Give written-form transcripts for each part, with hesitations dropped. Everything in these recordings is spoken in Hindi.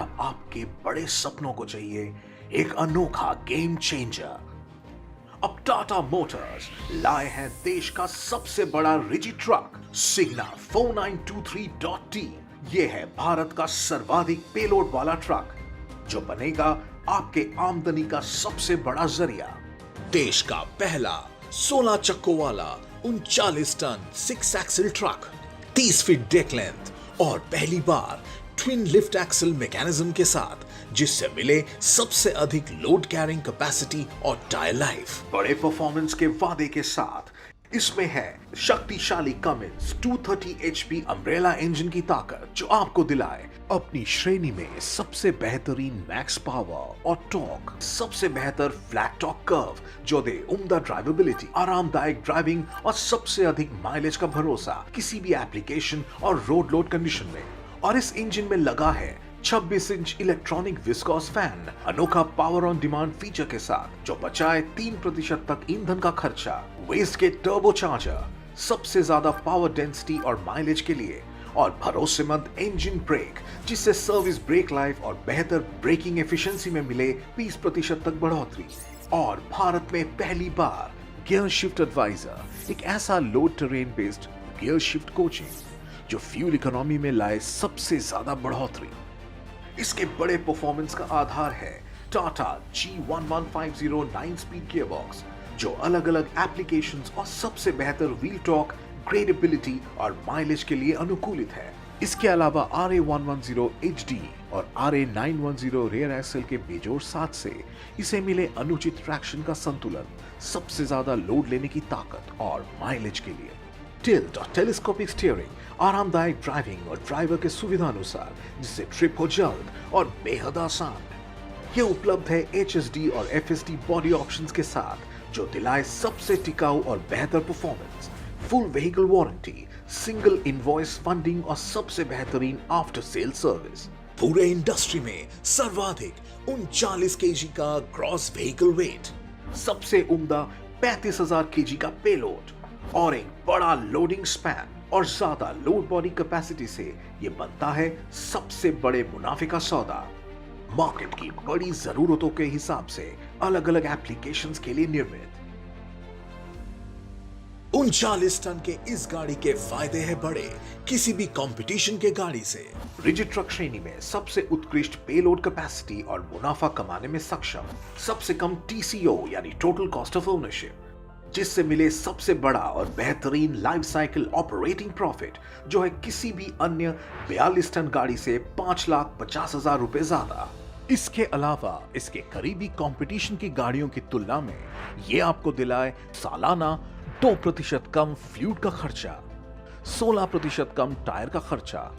अब आपके बड़े सपनों को चाहिए एक अनोखा गेम चेंजर। अब टाटा मोटर्स लाए हैं देश का सबसे बड़ा रिजिड ट्रक सिग्ना 4923.T। ये है भारत का सर्वाधिक पेलोड वाला ट्रक जो बनेगा आपके आमदनी का सबसे बड़ा जरिया। देश का पहला 16 चक्कों वाला 39 ton 6 axle truck, 30 feet deck length और पहली बार ट्विन लिफ्ट एक्सल मैकेनिज्म के साथ, जिससे मिले सबसे अधिक लोड कैरिंग कैपेसिटी और टायर लाइफ। बड़े परफॉर्मेंस के वादे के साथ इसमें है शक्तिशाली कमिंस 230 HP अम्ब्रेला इंजन की ताकत जो आपको दिलाए अपनी श्रेणी में सबसे बेहतरीन मैक्स पावर और टॉर्क, सबसे बेहतर फ्लैट टॉर्क कर्व जो दे उम्दा ड्राइवेबिलिटी, आरामदायक ड्राइविंग और सबसे अधिक माइलेज का भरोसा किसी भी एप्लीकेशन और रोड लोड कंडीशन में। और इस इंजन में लगा है 26 इंच इलेक्ट्रॉनिक विस्कोस फैन, अनोखा पावर ऑन डिमांड फीचर के साथ जो बचाए 3% तक ईंधन का खर्चा, वेस्ट के टर्बो चार्जर, सबसे ज्यादा पावर डेंसिटी और माइलेज के लिए, और भरोसेमंद इंजन ब्रेक जिससे सर्विस ब्रेक लाइफ और बेहतर ब्रेकिंग एफिशिएंसी में मिले 20% तक बढ़ोतरी। और भारत में पहली बार गियर शिफ्ट एडवाइजर, एक ऐसा load terrain based gear shift coaching जो फ्यूल इकोनॉमी में लाए सबसे ज्यादा बढ़ोतरी। इसके बड़े परफॉर्मेंस का आधार है टाटा G1150 9 स्पीड गियरबॉक्स जो अलग अलग एप्लीकेशंस और सबसे बेहतर व्हील टॉर्क, ग्रेडेबिलिटी और माइलेज के लिए अनुकूलित है। इसके अलावा RA110 HD और RA910 रेयर एक्सल के बेजोड़ साथ से इसे मिले अनुचित ट्रैक्शन का संतुलन, सबसे ज्यादा लोड लेने की ताकत और माइलेज के लिए। टिल्ट और टेलीस्कोपिक स्टीयरिंग, आरामदायक ड्राइविंग और ड्राइवर के सुविधा अनुसार जिससे ट्रिप हो जल्द और बेहद आसान। ये उपलब्ध है HSD और FSD बॉडी ऑप्शंस के साथ जो दिलाए सबसे टिकाऊ और बेहतर performance, full vehicle warranty, single invoice funding और सबसे बेहतरीन आफ्टर सेल सर्विस। पूरे इंडस्ट्री में सर्वाधिक 39 kg का ग्रॉस व्हीकल वेट, सबसे उम्दा 35,000 kg का पेलोड और एक बड़ा लोडिंग स्पैन और ज्यादा लोड बॉडी कैपेसिटी से ये बनता है सबसे बड़े मुनाफे का सौदा। मार्केट की बड़ी जरूरतों के हिसाब से अलग अलग एप्लीकेशंस के लिए निर्मित 39 टन के इस गाड़ी के फायदे हैं बड़े किसी भी कंपटीशन के गाड़ी से। रिजिड ट्रक श्रेणी में सबसे उत्कृष्ट पेलोड कैपेसिटी और मुनाफा कमाने में सक्षम, सबसे कम TCO यानी टोटल कॉस्ट ऑफ ओनरशिप, जिससे मिले सबसे बड़ा और बेहतरीन लाइफ साइकिल ऑपरेटिंग प्रॉफिट जो है किसी भी अन्य 42 टन गाड़ी से 5,50,000 रुपए ज्यादा। इसके अलावा इसके करीबी कंपटीशन की गाड़ियों की तुलना में ये आपको दिलाए सालाना 2% कम फ्यूल का खर्चा, 16% कम टायर का खर्चा,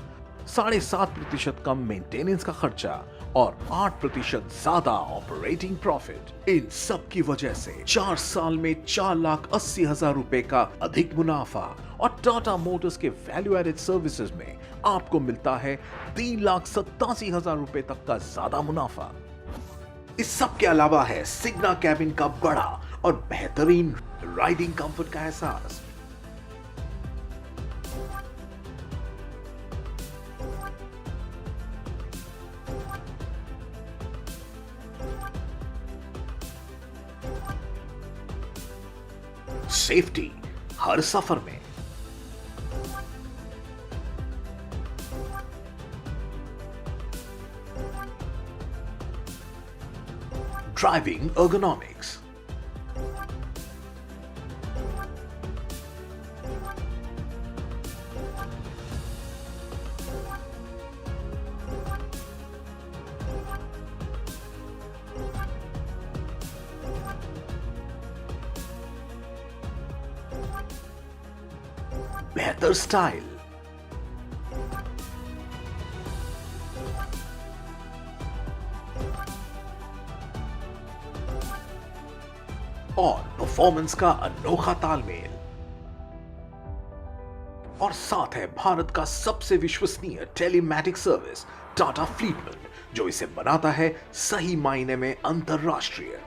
7.5% कम मेंटेनेंस का खर्चा और 8% ज्यादा ऑपरेटिंग प्रॉफिट। इन सब की वजह से 4 साल में 4,80,000 रुपए का अधिक मुनाफा और टाटा मोटर्स के वैल्यू एडेड सर्विसेज में आपको मिलता है 3,87,000 रुपए तक का ज्यादा मुनाफा। इस सब के अलावा है सिग्ना कैबिन का बड़ा और बेहतरीन राइडिंग कंफर्ट का एहसास। सेफ्टी हर सफर में, ड्राइविंग ergonomics, बेहतर स्टाइल, और परफॉर्मेंस का अनोखा तालमेल, और साथ है भारत का सबसे विश्वसनीय टेलीमैटिक सर्विस टाटा फ्लीटमेट जो इसे बनाता है सही मायने में अंतरराष्ट्रीय।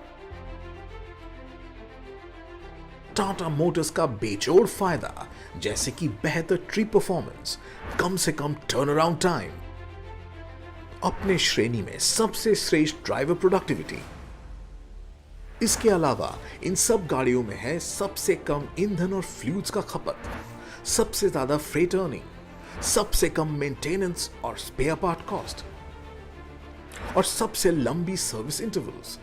टाटा मोटर्स का बेजोड़ फायदा जैसे कि बेहतर ट्रिप परफॉर्मेंस, कम से कम टर्न अराउंड टाइम, अपने श्रेणी में सबसे श्रेष्ठ ड्राइवर प्रोडक्टिविटी। इसके अलावा इन सब गाड़ियों में है सबसे कम ईंधन और फ्यूल्स का खपत, सबसे ज्यादा फ्रेट अर्निंग, सबसे कम मेंटेनेंस और स्पेयर पार्ट कॉस्ट और सबसे लंबी सर्विस इंटरवल्स,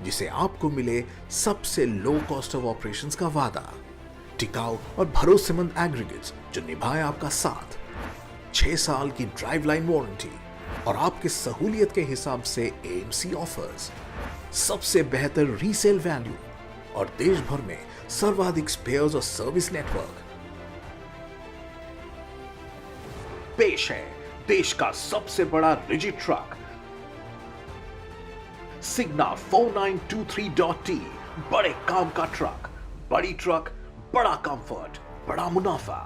जिसे आपको मिले सबसे लो कॉस्ट ऑफ ऑपरेशंस का वादा, टिकाऊ और भरोसेमंद एग्रीगेट्स जो निभाए आपका साथ, 6 साल की ड्राइव लाइन वारंटी और आपके सहूलियत के हिसाब से AMC ऑफर्स, सबसे बेहतर रीसेल वैल्यू और देश भर में सर्वाधिक स्पेयर्स और सर्विस नेटवर्क। पेश है देश का सबसे बड़ा रिजिड ट्रक सिग्ना 4923.T। बड़े काम का ट्रक, बड़ी ट्रक, बड़ा कंफर्ट, बड़ा मुनाफा।